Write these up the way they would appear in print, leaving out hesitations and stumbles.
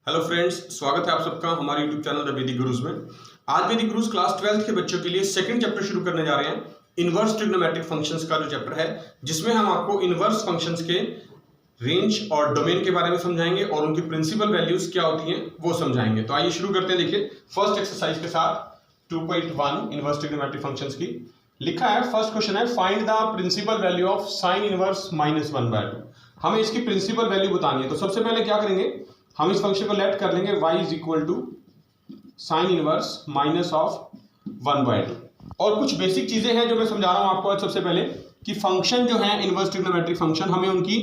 Hello friends, स्वागत है आप सबका हमारे यूट्यूब चैनल द वैदिक गुरुज में। आज वैदिक गुरुज क्लास 12th के बच्चों के लिए सेकंड चैप्टर शुरू करने जा रहे हैं। इनवर्स ट्रिग्नोमेट्रिक फंक्शंस का जो चैप्टर है, जिसमें हम आपको इनवर्स फंक्शंस के रेंज और डोमेन के बारे में समझाएंगे और उनकी प्रिंसिपल वैल्यूज क्या होती हैं वो समझाएंगे। तो आइए शुरू करते हैं। देखिए फर्स्ट एक्सरसाइज के साथ 2.1 इनवर्स ट्रिग्नोमेट्रिक फंक्शंस की लिखा है। फर्स्ट क्वेश्चन है, find the principal value of sine inverse -1/2। हमें इसकी प्रिंसिपल वैल्यू बतानी है। तो सबसे पहले क्या करेंगे, हम इस फंक्शन को लेट कर लेंगे y is equal to sine inverse -1/2। और कुछ बेसिक चीजें हैं जो मैं समझा रहा हूं आपको आज। सबसे पहले कि फंक्शन जो है इनवर्स ट्रिग्नोमेट्रिक फंक्शन, हमें उनकी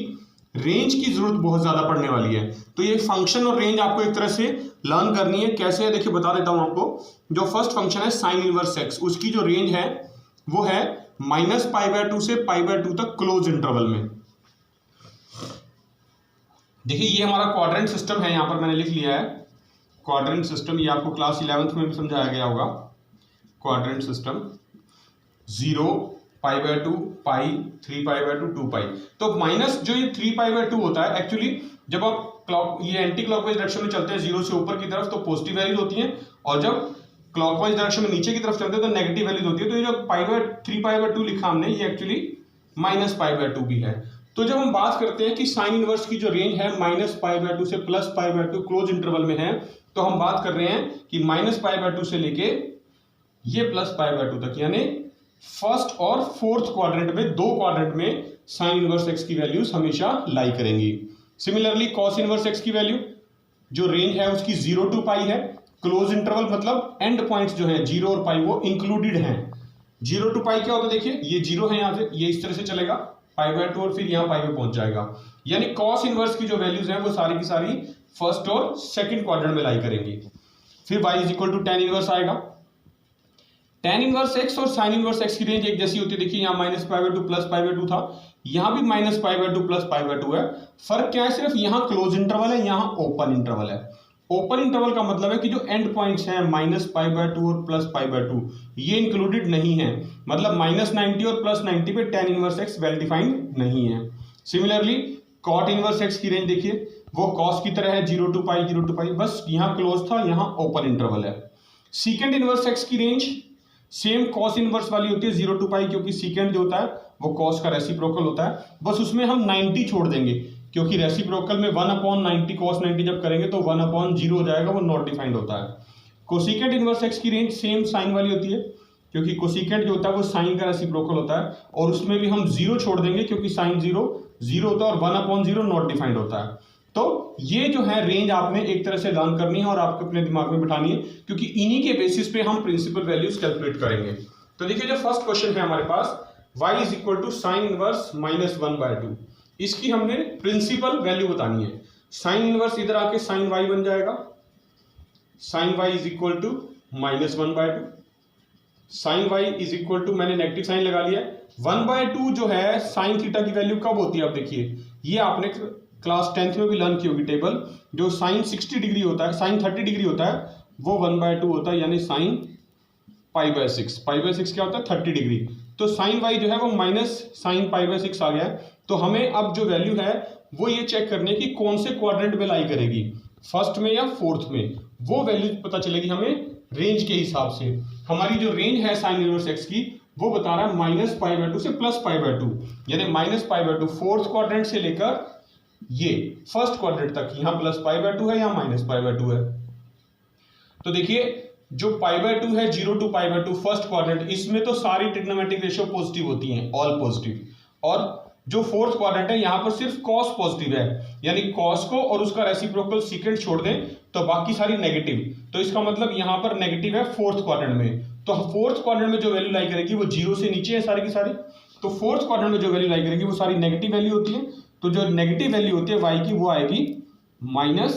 रेंज की जरूरत बहुत ज्यादा पड़ने वाली है। तो ये फंक्शन और रेंज आपको एक तरह से लर्न करनी है। कैसे है देखिए, बता देता हूं आपको। जो फर्स्ट फंक्शन है साइन इनवर्स x, उसकी जो रेंज है वो है -π/2 से π/2 तक क्लोज इंटरवल में। देखिए ये हमारा क्वाड्रेंट सिस्टम है, यहां पर मैंने लिख लिया है क्वाड्रेंट सिस्टम। ये आपको क्लास 11th में भी समझाया गया होगा। Quadrant system 0, π/2, π, 3π/2, 2π। तो माइनस जो ये 3π/2 होता है, एक्चुअली जब आप ये एंटी क्लॉकवाइज डायरेक्शन में चलते हैं 0 से ऊपर की तरफ तो पॉजिटिव वैल्यूज होती हैं, और जब क्लॉकवाइज डायरेक्शन में नीचे की तरफ चलते हैं तो नेगेटिव वैल्यूज होती है। तो ये जो 3π/2 लिखा हमने, ये एक्चुअली -π/2 भी है। तो जब हम बात करते हैं कि साइन इनवर्स की जो रेंज है -π/2 से +π/2 क्लोज इंटरवल में है, तो हम बात कर रहे हैं कि -π/2 से लेके ये +π/2 तक, यानी फर्स्ट और फोर्थ क्वाड्रेंट में, दो क्वाड्रेंट में साइन इनवर्स x की वैल्यूज हमेशा लाई करेंगी। सिमिलरली कॉस इनवर्स x की वैल्यू जो रेंज है उसकी 0 to π है। क्लोज इंटरवल मतलब एंड पॉइंट्स जो है 0 और π वो इंक्लूडेड हैं। 0 to π क्या होता है, देखिए ये 0 है, यहां से ये इस तरह से चलेगा π/2 और फिर यहां π पे पहुंच जाएगा। यानी कॉस इनवर्स की जो वैल्यूज हैं वो सारी की सारी फर्स्ट और सेकंड क्वाड्रेंट में लाई करेंगी। फिर y is equal to tan inverse आएगा। tan इनवर्स x और sin इनवर्स x की रेंज एक जैसी होती है। देखिए यहां -π/2 +π/2 था, यहां भी -π/2 +π/2 है। फर्क क्या है, सिर्फ यहां क्लोज इंटरवल है, यहां ओपन इंटरवल है। ओपन इंटरवल का मतलब है कि जो एंड पॉइंट्स हैं -π/2 और +π/2 ये इंक्लूडेड नहीं है। मतलब -90 और +90 पे tan inverse x well defined नहीं है। सिमिलरली cot इनवर्स x की रेंज देखिए, वो cos की तरह है 0 to π 0 to π, बस यहां क्लोज था, यहां ओपन इंटरवल है। सीकेंड इनवर्स x की रेंज सेम cos इनवर्स वाली होती है 0 to π, क्योंकि सीकेंड जो होता है वो cos का रेसिप्रोकल होता है। बस उसमें हम 90 छोड़ देंगे, क्योंकि रेसिप्रोकल में 1/90 cos 90 जब करेंगे तो 1/0 हो जाएगा, वो नॉट डिफाइंड होता है। कोसिकेंट इनवर्स x की रेंज सेम साइन वाली होती है, क्योंकि कोसिकेंट जो होता है वो साइन का रेसिप्रोकल होता है, और उसमें भी हम 0 छोड़ देंगे, क्योंकि साइन 0 होता है और 1/0 नॉट डिफाइंड होता है। तो ये जो है रेंज आपने एक तरह से लर्न करनी है और आपको अपने दिमाग में बिठानी है, क्योंकि इन्हीं के बेसिस पे हम प्रिंसिपल वैल्यूज कैलकुलेट करेंगे। तो देखिए जो फर्स्ट क्वेश्चन है हमारे पास, y is equal to sine inverse -1/2, इसकी हमने प्रिंसिपल वैल्यू बतानी है। साइन इनवर्स इधर आके साइन y बन जाएगा, sine y is equal to -1/2। Sine y is equal to, मैंने नेगेटिव साइन लगा लिया है। 1/2 जो है साइन थीटा की वैल्यू कब होती है, अब देखिए ये आपने क्लास 10th में भी लर्न की होगी टेबल। जो साइन 60 डिग्री होता है, साइन 30 डिग्री होता है, वो 1/2 होता है, यानी साइन π/6। π/6 क्या होता है, 30 डिग्री। तो साइन y जो है वो माइनस साइन π/6 आ गया है। तो हमें अब जो वैल्यू है वो ये चेक करनी है कि कौन से क्वाड्रेंट में लाई करेगी, फर्स्ट में या फोर्थ में। वो वैल्यू पता चलेगी हमें रेंज के हिसाब से। हमारी जो रेंज है साइन इनवर्स x की वो बता रहा है -π/2 से +π/2, यानी -π/2 फोर्थ क्वाड्रेंट से लेकर ये फर्स्ट क्वाड्रेंट तक। यहां +π/2 है, यहां -π/2 है। तो देखिए जो π/2 है 0 to π/2 फर्स्ट क्वाड्रेंट, इसमें तो सारी ट्रिग्नोमेट्रिक रेशियो पॉजिटिव होती हैं, ऑल पॉजिटिव। और जो फोर्थ क्वाड्रेंट है यहां पर सिर्फ cos पॉजिटिव है, यानी cos को और उसका रेसिप्रोकल सीकेंट छोड़ दें तो बाकी सारी नेगेटिव। तो इसका मतलब यहां पर नेगेटिव है फोर्थ क्वाड्रेंट में। तो फोर्थ क्वाड्रेंट में जो वैल्यू लाई करेगी वो 0 से नीचे है सारी की सारी। तो फोर्थ क्वाड्रेंट में जो वैल्यू लाई करेगी वो सारी नेगेटिव वैल्यू होती है। तो जो नेगेटिव वैल्यू होती है y की वो आएगी -π/6।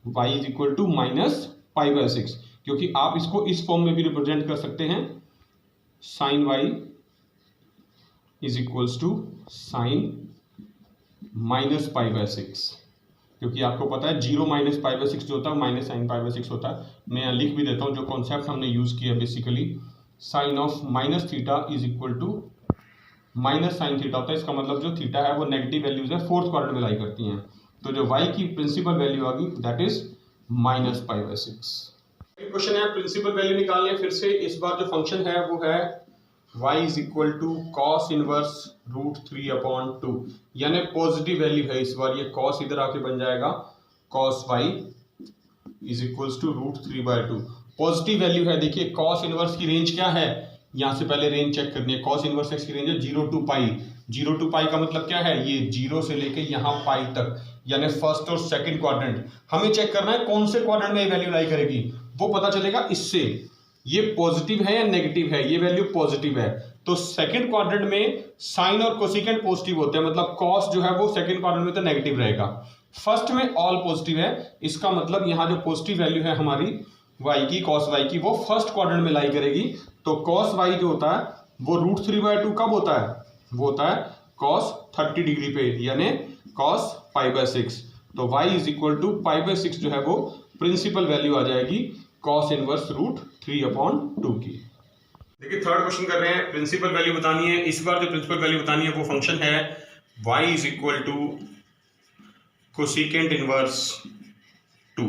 y इज इक्वल टू -π/6, क्योंकि आप इसको इस फॉर्म में भी रिप्रेजेंट कर सकते हैं, sine y is equals to sine -π/6, क्योंकि आपको पता है 0 -π/6 जो होता है माइनस साइन π/6 होता है। मैं यहाँ लिख भी देता हूँ जो कॉन्सेप्ट हमने यूज किया, basically sine of minus theta is equal to minus sine theta होता है। इसका मतलब जो थीटा है वो नेगेटिव वैल्यूज है फोर्थ क्वाड्रेंट में लाई करती हैं। तो जो y की प्रिंसिपल वैल्यू आ गई दैट इज -π/6। क्वेश्चन है प्रिंसिपल वैल्यू निकालनी है फिर से। इस बार जो फंक्शन है वो है y is equal to cos inverse √3/2, यानी पॉजिटिव वैल्यू है इस बार। ये कॉस इधर आके बन जाएगा cos y is equals to √3/2। Positive value है। देखिए कॉस इनवर्स की रेंज क्या है, यहां से पहले रेंज चेक करनी है। कॉस इनवर्स x की रेंज है 0 to π। 0 to π का मतलब क्या है, ये 0 से लेके यहाँ पाई तक, यानी फर्स्ट और सेकंड क्वाड्रेंट। हमें चेक करना है कौन से क्वाड्रेंट में ये वैल्यू लाई करेगी, वो पता चलेगा इससे। ये पॉजिटिव है या नेगेटिव है, ये वैल्यू पॉजिटिव है तो सेकंड क्वाड्रेंट में साइन और कोसेकेंट पॉजिटिव होते हैं, मतलब कॉस जो है वो सेकंड क्वाड्रेंट में तो नेगेटिव रहेगा। फर्स्ट में ऑल पॉजिटिव है, इसका मतलब यहाँ जो पॉजिटिव वैल्यू है हमारी y की, कॉस y की, वो फर्स्ट क्वाड्रेंट में लाई करेगी। तो कॉस y जो होता है वो √3/2 कब होता है, वो होता है कॉस 30 डिग्री पे, यानी कॉस π/6। तो y इज इक्वल टू π/6 जो है वो प्रिंसिपल वैल्यू आ जाएगी कॉस इनवर्स √3/2 की। देखिए थर्ड क्वेश्चन कर रहे हैं, प्रिंसिपल वैल्यू बतानी है। इस बार जो प्रिंसिपल वैल्यू बतानी है वो फंक्शन है y is equal to cosecant inverse 2।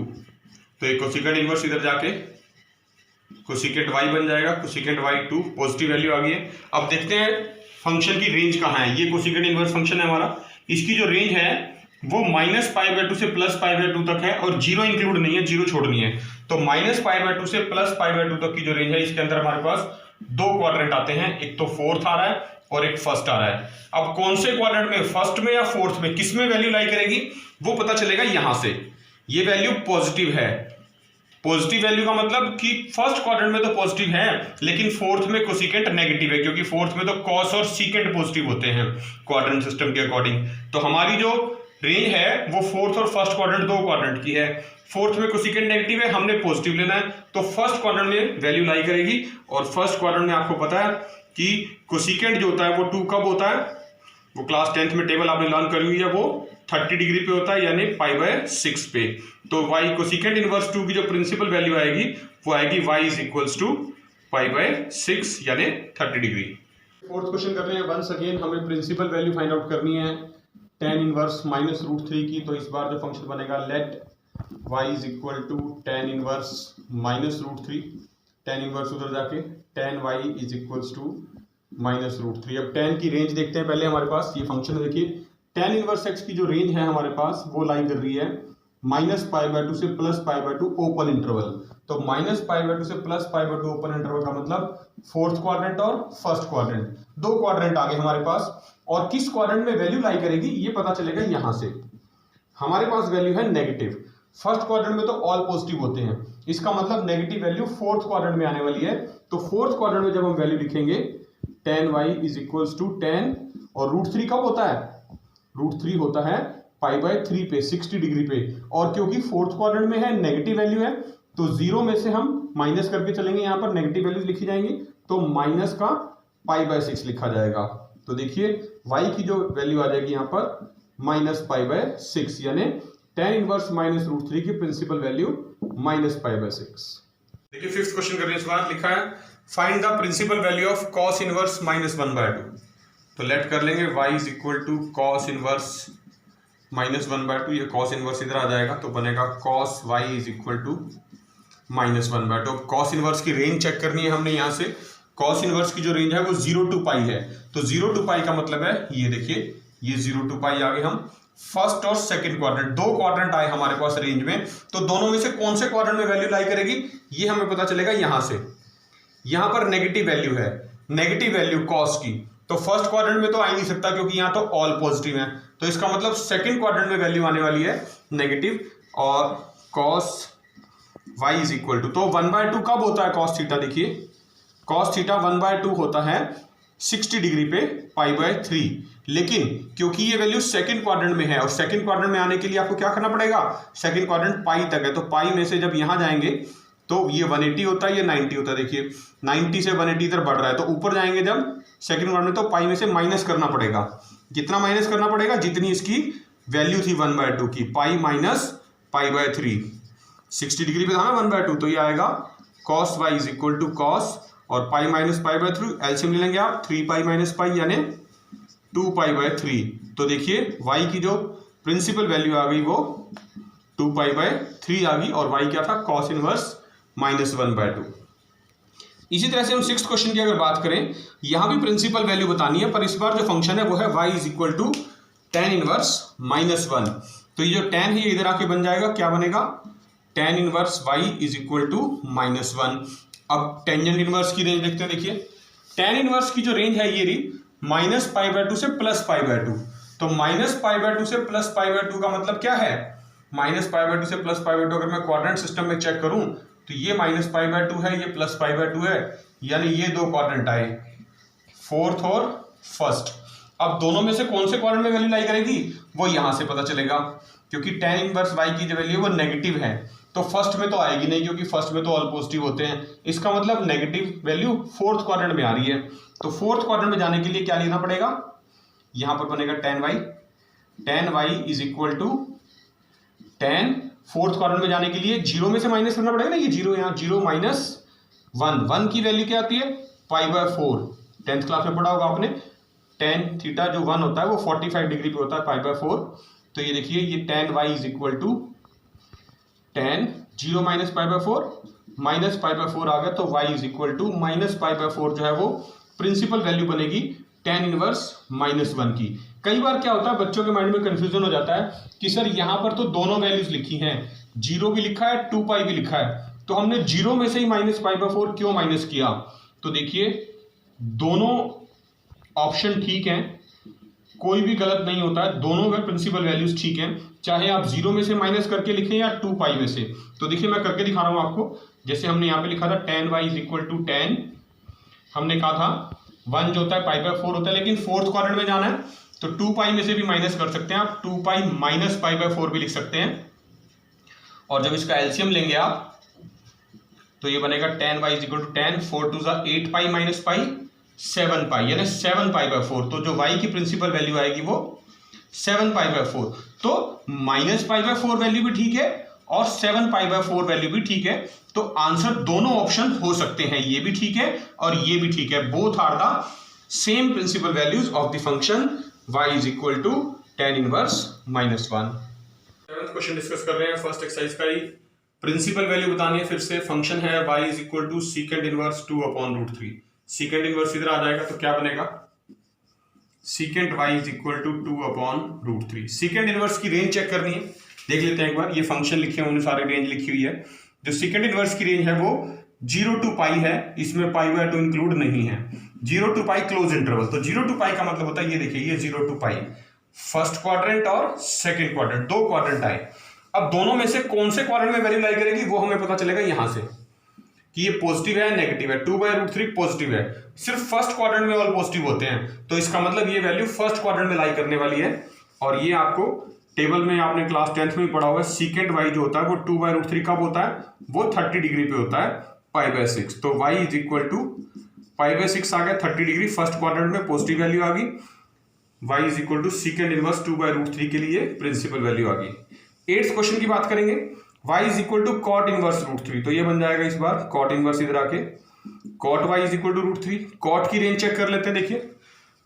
तो ये कोसेकेंट इनवर्स इधर जाके कोसेकेंट y बन जाएगा, कोसेकेंट y 2, पॉजिटिव वैल्यू आ गई है। अब देखते हैं फंक्शन की रेंज कहाँ है। ये कोसेकेंट इनवर्स फंक्शन है हमारा, इसकी जो रेंज है वो -π/2 से +π/2 तक है और 0 इंक्लूड नहीं है, 0 छोड़नी है। तो -π/2 से +π/2 तक की जो रेंज है इसके अंदर हमारे पास दो क्वाड्रेंट आते हैं, एक तो फोर्थ आ रहा है और एक फर्स्ट आ रहा है। अब कौन से क्वाड्रेंट में, फर्स्ट में या फोर्थ में, किस में वैल्यू लाई करेगी वो पता चलेगा यहां से। ये वैल्यू पॉजिटिव है। पॉजिटिव वैल्यू का मतलब कि फर्स्ट क्वाड्रेंट में तो पॉजिटिव है लेकिन फोर्थ में कोसेकेंट नेगेटिव है, क्योंकि फोर्थ में तो कॉस और सीकेंट पॉजिटिव होते हैं क्वाड्रेंट सिस्टम के अकॉर्डिंग। तो हमारी जो रेंज है वो फोर्थ और फर्स्ट क्वाड्रेंट दो क्वाड्रेंट की है। फोर्थ में कोसेकेंट नेगेटिव है, हमने पॉजिटिव लेना है, तो फर्स्ट क्वाड्रेंट में वैल्यू लाई करेगी। और फर्स्ट क्वाड्रेंट में आपको पता है कि कोसेकेंट जो होता है वो 2 कब होता है, वो क्लास 10th में टेबल आपने लर्न करी हुई है, वो 30 डिग्री पे होता है, यानी π/6 पे। तो y कोसेकेंट इनवर्स 2 की जो प्रिंसिपल वैल्यू आएगी वो आएगी y इज इक्वल्स टू π/6 यानी 30 डिग्री। फोर्थ क्वेश्चन कर रहे हैं। वंस अगेन हमें प्रिंसिपल वैल्यू फाइंड आउट करनी है tan इनवर्स -√3 की। तो इस बार जो फंक्शन बनेगा let y is equal to tan inverse -√3। tan inverse उधर जाके tan y is equals to -√3। अब tan की रेंज देखते हैं पहले हमारे पास। ये फंक्शन है, देखिए tan इनवर्स x की जो रेंज है हमारे पास वो लाई कर रही है -π/2 से +π/2 ओपन इंटरवल। तो -π/2 से +π/2 ओपन इंटरवल का मतलब फोर्थ क्वाड्रेंट और फर्स्ट क्वाड्रेंट, दो क्वाड्रेंट आ गए हमारे पास। और किस क्वाड्रेंट में वैल्यू लाई करेगी ये पता चलेगा यहां से। हमारे पास वैल्यू है नेगेटिव, फर्स्ट क्वाड्रेंट में तो ऑल पॉजिटिव होते हैं, इसका मतलब नेगेटिव वैल्यू फोर्थ क्वाड्रेंट में आने वाली है। तो फोर्थ क्वाड्रेंट में जब हम वैल्यू लिखेंगे tan y is equals to tan, और √3 कब होता है, √3 होता है π/3 पे, 60 डिग्री पे। और क्योंकि फोर्थ क्वाड्रेंट में है नेगेटिव वैल्यू है तो 0 में से हम माइनस करके चलेंगे, यहाँ पर नेगेटिव वैल्यूज लिखी जाएंगी, तो माइनस का π/6 लिखा जाएगा। तो देखिए y की जो वैल्यू आ जाएगी यहाँ पर -π/6, यानी tan इनवर्स -√3 की प्रिंसिपल वैल्यू -π/6। देखिए फिफ्थ क्वेश्चन करने के बाद लिखा है find the principal value of cos inverse -1/2। तो लेट कर लेंगे y is equal to cos inverse -1/2। ये cos इनवर्स इधर आ जाएगा तो बनेगा cos y is equal to -1/2। cos inverse की रेंज चेक करनी है हमने यहाँ से। cos इनवर्स की जो रेंज है वो 0 to π है। तो 0 to π का मतलब है ये देखिए, ये 0 to π आ गए हम। फर्स्ट और सेकंड क्वाड्रेंट, दो क्वाड्रेंट आए हमारे पास रेंज में, तो दोनों में से कौन से क्वाड्रेंट में वैल्यू लाई करेगी ये हमें पता चलेगा यहां से। यहां पर नेगेटिव वैल्यू है, नेगेटिव वैल्यू cos की, तो फर्स्ट क्वाड्रेंट में तो आ ही नहीं सकता क्योंकि यहां तो ऑल पॉजिटिव है। तो इसका मतलब सेकंड क्वाड्रेंट में वैल्यू आने वाली है नेगेटिव। और cos y is equal to, तो 1/2 कब होता है cos थीटा, देखिए cos थीटा 1/2 होता है 60 डिग्री पे π/3। लेकिन क्योंकि ये वैल्यू सेकंड क्वाड्रेंट में है और सेकंड क्वाड्रेंट में आने के लिए आपको क्या करना पड़ेगा, सेकंड क्वाड्रेंट पाई तक है, तो पाई में से जब यहां जाएंगे तो ये 180 होता है, ये 90 होता है। देखिए 90 से 180 इधर बढ़ रहा है, तो ऊपर जाएंगे जब सेकंड क्वाड्रेंट तो पाई में से माइनस करना पड़ेगा। कितना माइनस करना पड़ेगा, जितनी इसकी वैल्यू थी 1/2 की, पाई माइनस π/3। 60 डिग्री पे था ना 1/2, तो ये आएगा cos y is equal to cos और पाई माइनस π/3, एलसीएम ले लेंगे आप, 3 पाई माइनस पाई यानी 2 π/3। तो देखिए y की जो प्रिंसिपल वैल्यू आ गई वो 2π/3 आ गई, और y क्या था, cos इनवर्स -1/2। इसी तरह से हम 6th क्वेश्चन की अगर बात करें, यहां भी प्रिंसिपल वैल्यू बतानी है, पर इस बार जो फंक्शन है वो है y = tan इनवर्स -1। तो ये जो tan है ये इधर आके बन जाएगा, क्या बनेगा, tan इनवर्स y = -1। अब टेंजेंट इनवर्स की रेंज देखते हैं, देखिए tan इनवर्स की जो रेंज है ये रही -π/2 से +π/2। तो -π/2 से +π/2 का मतलब क्या है, -π/2 से +π/2 अगर मैं क्वाड्रेंट सिस्टम में चेक करूं तो ये -π/2 है, ये +π/2 है, यानी ये दो क्वाड्रेंट आए, 4th और 1st। अब दोनों में से कौन से क्वाड्रेंट में वैल्यू लाई करेगी वो यहां से पता चलेगा, क्योंकि tan इनवर्स y की जो वैल्यू है वो नेगेटिव है, तो फर्स्ट में तो आएगी नहीं, क्योंकि फर्स्ट में तो ऑल पॉजिटिव होते हैं। इसका मतलब नेगेटिव वैल्यू 4th क्वाड्रेंट में आ रही है। तो 4th क्वाड्रेंट में जाने के लिए क्या लेना पड़ेगा, यहां पर बनेगा tan y = tan 4th quadrant में जाने के लिए 0 में से माइनस करना पड़ेगा ना, ये 0 यहाँ 0 - 1 की वैल्यू क्या आती है, π/4। 10th क्लास में पढ़ा होगा आपने, tan थीटा जो 1 होता है वो 45 डिग्री पे होता है, π/4। तो ये देखिए ये tan y = tan 0 - π/4 -π/4 आ गया, तो y = -π/4 जो है वो प्रिंसिपल वैल्यू बनेगी tan इनवर्स -1 की। कई बार क्या होता है बच्चों के माइंड में कंफ्यूजन हो जाता है कि सर यहां पर तो दोनों वैल्यूज लिखी हैं, 0 भी लिखा है 2π भी लिखा है, तो हमने 0 में से ही -π/4 क्यों माइनस किया। तो देखिए दोनों ऑप्शन ठीक हैं, कोई भी गलत नहीं होता है, दोनों में प्रिंसिपल वैल्यूज ठीक हैं, चाहे आप 0 में से माइनस करके लिखें या 2π में से। तो देखिए मैं करके दिखा रहा हूं आपको, जैसे हमने यहाँ पे लिखा था tan y = tan, हमने कहा था 1 जो होता है π/4 होता है, लेकिन 4th क्वाड्रेंट में जाना है तो 2π में से भी माइनस कर सकते हैं आप, 2π - π/4 भी लिख सकते हैं। और जब इसका एलसीएम लेंगे आप तो ये बनेगा tan y = tan 4 2 8π - π 7π, यानी 7π/4। तो जो y की प्रिंसिपल वैल्यू आएगी वो 7π/4। तो -π/4 वैल्यू भी ठीक है और 7π/4 वैल्यू भी ठीक है। तो आंसर दोनों ऑप्शन हो सकते हैं, ये भी ठीक है और ये भी ठीक है। Both are the same principal values of the function y = tan inverse -1। 7th question discuss कर रहे हैं, फर्स्ट एक्सरसाइज का ही प्रिंसिपल वैल्यू बतानी है। फिर से फंक्शन है y = secant inverse 2/√3। secant inverse इधर आ जाएगा तो क्या बनेगा, secant y = 2/√3। secant इनवर्स की रेंज चेक करनी है, देख लेते हैं एक बार। ये फंक्शन लिखे हुए सारे रेंज लिखी हुई है। जो secant इनवर्स की रेंज है वो 0 to π है, इसमें π/2 इंक्लूड नहीं है। 0 to π क्लोज इंटरवल, तो 0 to π का मतलब होता है ये देखिए, ये 0 to π फर्स्ट क्वाड्रेंट और सेकंड क्वाड्रेंट, दो क्वाड्रेंट आए। अब दोनों में से कौन से क्वाड्रेंट में वैल्यू लाई करेगी वो हमें पता चलेगा यहां से कि ये पॉजिटिव है नेगेटिव है। 2/√3 पॉजिटिव है, सिर्फ फर्स्ट क्वाड्रेंट में ऑल पॉजिटिव होते हैं, तो इसका मतलब ये वैल्यू फर्स्ट क्वाड्रेंट में लाई करने वाली है। और ये आपको टेबल में आपने क्लास 10th में पढ़ा हुआ है, secant y जो होता है वो 2/√3 कब होता है, वो 30 डिग्री पे होता है, π/6। तो y = π/6 आ गया, 30 डिग्री फर्स्ट क्वाड्रेंट में पॉजिटिव वैल्यू आ गई। y = secant इनवर्स 2/√3 के लिए प्रिंसिपल वैल्यू आ गई। 8th क्वेश्चन की बात करेंगे, y = cot इनवर्स √3। तो ये बन जाएगा इस बार cot इनवर्स इधर आके, cot y = √3। cot की रेंज चेक कर लेते हैं, देखिए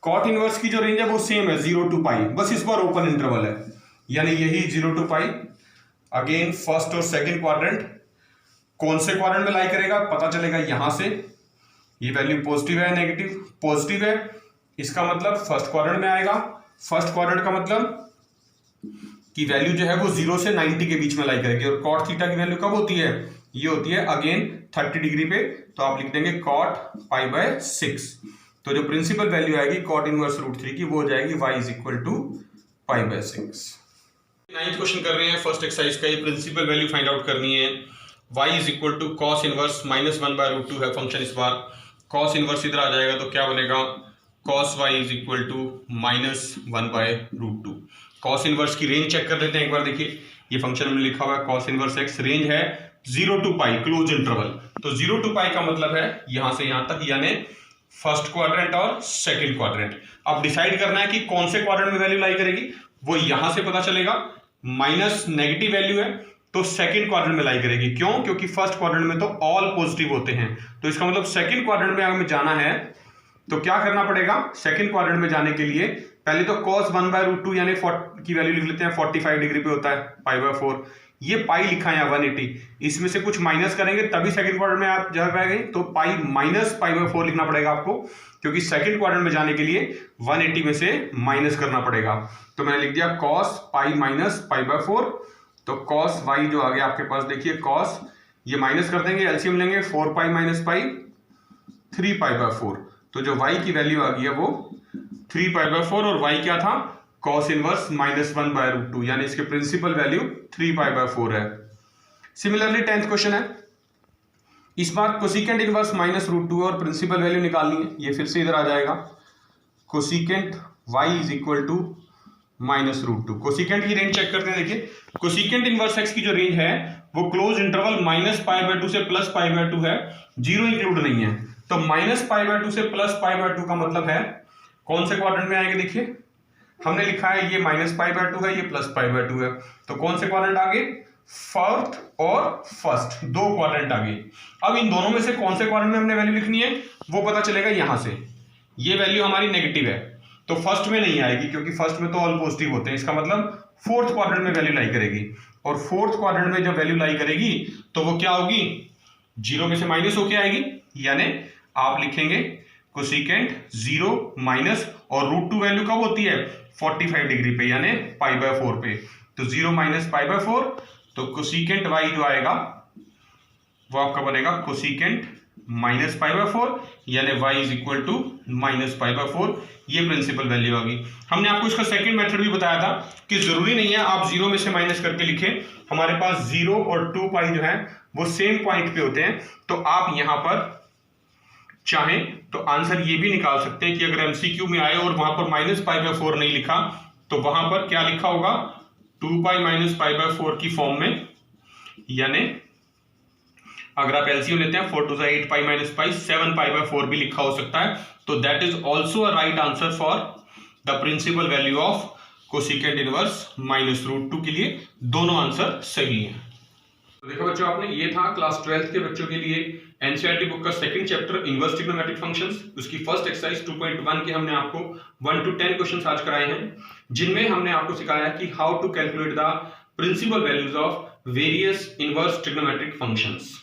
cot इनवर्स की जो रेंज है वो सेम है 0 to π, बस इस बार ओपन इंटरवल है, यानी यही 0 to π। अगेन फर्स्ट और सेकंड क्वाड्रेंट, कौन से क्वाड्रेंट में लाई करेगा पता चलेगा यहां से। ये वैल्यू पॉजिटिव है नेगेटिव, पॉजिटिव है, इसका मतलब फर्स्ट क्वाड्रेंट में आएगा। फर्स्ट क्वाड्रेंट का मतलब कि वैल्यू जो है वो 0 से 90 के बीच में लाई करेगी। और cot थीटा की वैल्यू कब होती है, ये होती है अगेन 30 डिग्री पे, तो आप लिख देंगे cot π/6। तो जो प्रिंसिपल वैल्यू आएगी cot इनवर्स √3 की वो हो जाएगी y = π/6। 9th क्वेश्चन कर रहे हैं, फर्स्ट एक्सरसाइज का, ये प्रिंसिपल वैल्यू फाइंड आउट करनी है। y = cos इनवर्स -1/√2 है फंक्शन, इस बार cos इनवर्स इधर आ जाएगा तो क्या बनेगा, cos y = -1/√2। cos इनवर्स की रेंज चेक कर लेते हैं एक बार, देखिए ये फंक्शन हमने लिखा हुआ है cos इनवर्स x, रेंज है 0 to π क्लोज इंटरवल। तो 0 to π का मतलब है यहां से यहां तक, यानी फर्स्ट क्वाड्रेंट और सेकंड क्वाड्रेंट। अब डिसाइड करना है कि कौन से क्वाड्रेंट में वैल्यू लाई करेगी, वो यहां से पता चलेगा। माइनस नेगेटिव वैल्यू है तो सेकंड क्वाड्रेंट में लाई करेगी, क्यों, क्योंकि फर्स्ट क्वाड्रेंट में तो ऑल पॉजिटिव होते हैं। तो इसका मतलब सेकंड क्वाड्रेंट में हमें जाना है तो क्या करना पड़ेगा सेकंड क्वाड्रेंट में जाने के लिए? पहले तो cos 1/√2 यानी की वैल्यू लिख लेते हैं, 45 डिग्री पे होता है π/4। ये पाई लिखा है यहाँ 180, इसमें से कुछ माइनस करेंगे तभी सेकंड क्वाड्रेंट में आप जा पाएंगे, तो पाई माइनस π/4 लिखना पड़ेगा आपको, क्योंकि सेकंड क्वाड्रेंट में जाने के लिए 180 में से माइनस करना पड़ेगा। तो मैंने लिख दिया cos पाई माइनस π/4। तो cos y जो आ गया आपके पास, देखिए cos, ये माइनस कर देंगे, एलसीएम लेंगे, 4 पाई माइनस पाई 3 π/4। तो जो y की वैल्यू आ गई है वो 3 π/4, और y क्या था cos इनवर्स -1/√2, यानी इसके प्रिंसिपल वैल्यू 3 π/4 है। सिमिलरली 10th क्वेश्चन है, इस बार कोसिकेंट इनवर्स -√2 और प्रिंसिपल वैल्यू निकालनी है। ये फिर से इधर आ जाएगा, cosecant y is equal to -√2। Cosecant की रेंज चेक करते हैं। देखिए कोसिकेंट इनवर्स x की जो रेंज है वो क्लोज इंटरवल -π/2 से +π/2 है, जीरो इंक्लूड नहीं है। तो -π/2 से +π/2 का मतलब है कौन से क्वाड्रेंट में आएगा? देखिए हमने लिखा है ये -π/2 है, ये +π/2 है, तो कौन से क्वाड्रेंट आगे? फोर्थ और फर्स्ट, दो क्वाड्रेंट आगे। अब इन दोनों में से कौन से क्वाड्रेंट में हमने वैल्यू लिखनी है वो पता चलेगा यहां से। ये वैल्यू हमारी नेगेटिव है तो फर्स्ट में नहीं आएगी, क्योंकि फर्स्ट में तो ऑल पॉजिटिव होते हैं, इसका मतलब फोर्थ क्वाड्रेंट में वैल्यू लाई करेगी। और फोर्थ क्वाड्रेंट में जब वैल्यू लाई करेगी तो वो क्या होगी? जीरो में से माइनस होके आएगी, यानी आप लिखेंगे कोसिकेंट 0 माइनस, और √2 वैल्यू कब होती है? 45 डिग्री पे, यानी π/4 पे। तो 0 माइनस π/4, तो कोसिकेंट y जो आएगा वो आपका बनेगा कोसिकेंट -π/4, यानी y इज इक्वल टू -π/4। ये प्रिंसिपल वैल्यू आ गई। हमने आपको इसका सेकंड मेथड भी बताया था कि जरूरी नहीं है आप 0 में से माइनस करके लिखें, हमारे पास 0 और 2 पाई जो है वो सेम पॉइंट पे होते हैं। तो आप यहां पर चाहें तो आंसर ये भी निकाल सकते हैं कि अगर एमसीक्यू में आए और वहां पर -π/4 नहीं लिखा तो वहां पर क्या लिखा होगा? 2 पाई माइनस π/4 की फॉर्म में, यानी अगर आप एलसीएम लेते हैं 4 2 8 पाई माइनस पाई 7 π/4 भी लिखा हो सकता है। तो that is also a right answer for the principal value of cosecant inverse -√2 के लिए दोनों आंसर सही हैं। तो देखो बच्चों, आपने ये था क्लास 12th के बच्चों के लिए एनसीईआरटी बुक का second chapter inverse trigonometric functions, उसकी फर्स्ट एक्सरसाइज 2.1 के हमने आपको 1 to 10 क्वेश्चंस आज कराए हैं, जिनमें हमने आपको सिखाया कि how to calculate the principal values of various inverse trigonometric functions.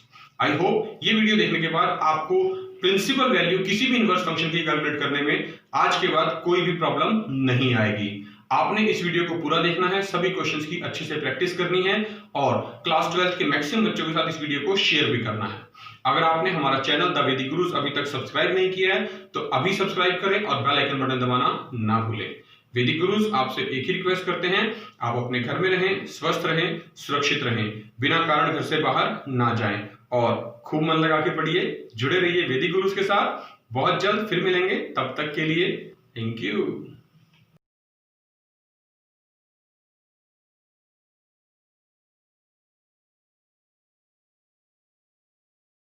I hope ये वीडियो देखने के बाद आपको प्रिंसिपल वैल्यू किसी भी इनवर्स फंक्शन की कैलकुलेट करने में आज के बाद कोई भी प्रॉब्लम नहीं आएगी। आपने इस वीडियो को पूरा देखना है, सभी क्वेश्चंस की अच्छे से प्रैक्टिस करनी है और क्लास 12th के मैक्सिमम बच्चों के साथ इस वीडियो को शेयर भी करना है। अगर आपने हमारा चैनल द वैदिक गुरुज अभी तक सब्सक्राइब नहीं किया है तो अभी सब्सक्राइब करें और बेल आइकन बटन दबाना ना भूलें। वैदिक गुरुज आपसे एक ही रिक्वेस्ट करते हैं, आप अपने घर में रहें, स्वस्थ रहें, सुरक्षित रहें, बिना कारण घर से बाहर ना जाएं और खूब मन लगा के पढ़िए, जुड़े रहिए वैदिक गुरुज के साथ। बहुत जल्द फिर मिलेंगे, तब तक के लिए थैंक यू।